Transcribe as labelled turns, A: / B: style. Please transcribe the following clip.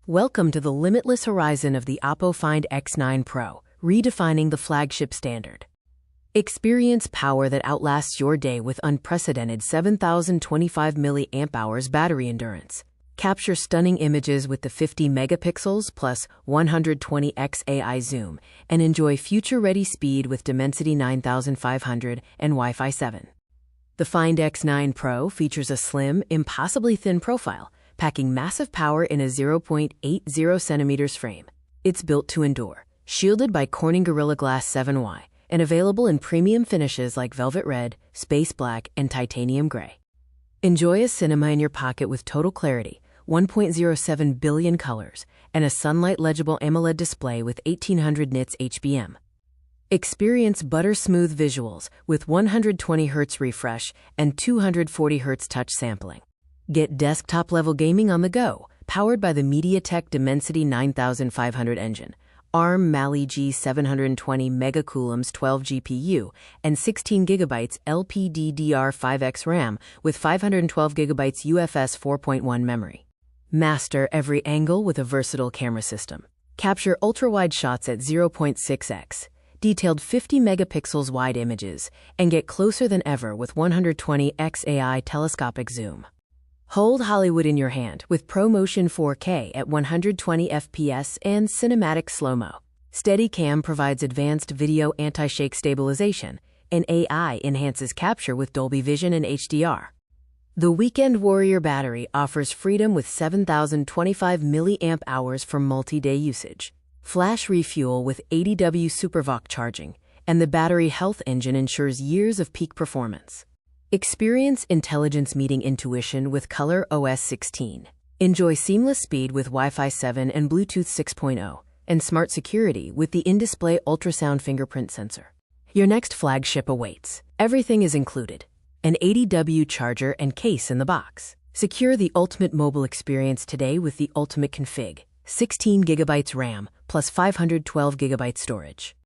A: Welcome to the limitless horizon of the OPPO Find X9 Pro, redefining the flagship standard. Experience power that outlasts your day with unprecedented 7,025 mAh battery endurance. Capture stunning images with the 50 megapixels plus 120x AI zoom, and enjoy future-ready speed with Dimensity 9500 and Wi-Fi 7. The Find X9 Pro features a slim, impossibly thin profile, packing massive power in a 0.80 centimeters frame. It's built to endure, shielded by Corning Gorilla Glass 7Y, and available in premium finishes like velvet red, space black, and titanium gray. Enjoy a cinema in your pocket with total clarity, 1.07 billion colors, and a sunlight-legible AMOLED display with 1800 nits HBM. Experience butter-smooth visuals with 120 Hz refresh and 240 Hz touch sampling. Get desktop-level gaming on the go, powered by the MediaTek Dimensity 9500 engine, ARM Mali G720 megacoulombs 12 GPU, and 16 GB LPDDR5X RAM with 512 GB UFS 4.1 memory. Master every angle with a versatile camera system. Capture ultra-wide shots at 0.6x, detailed 50 megapixels wide images, and get closer than ever with 120x AI telescopic zoom. Hold Hollywood in your hand with ProMotion 4K at 120 FPS and cinematic slow-mo. Steadicam provides advanced video anti-shake stabilization, and AI enhances capture with Dolby Vision and HDR. The Weekend Warrior battery offers freedom with 7,025 mAh for multi-day usage. Flash refuel with 80W SuperVOOC charging, and the battery health engine ensures years of peak performance. Experience intelligence meeting intuition with Color OS 16. Enjoy seamless speed with Wi-Fi 7 and Bluetooth 6.0, and smart security with the in-display ultrasound fingerprint sensor. Your next flagship awaits. Everything is included. An 80W charger and case in the box. Secure the ultimate mobile experience today with the ultimate config. 16 GB RAM plus 512 GB storage.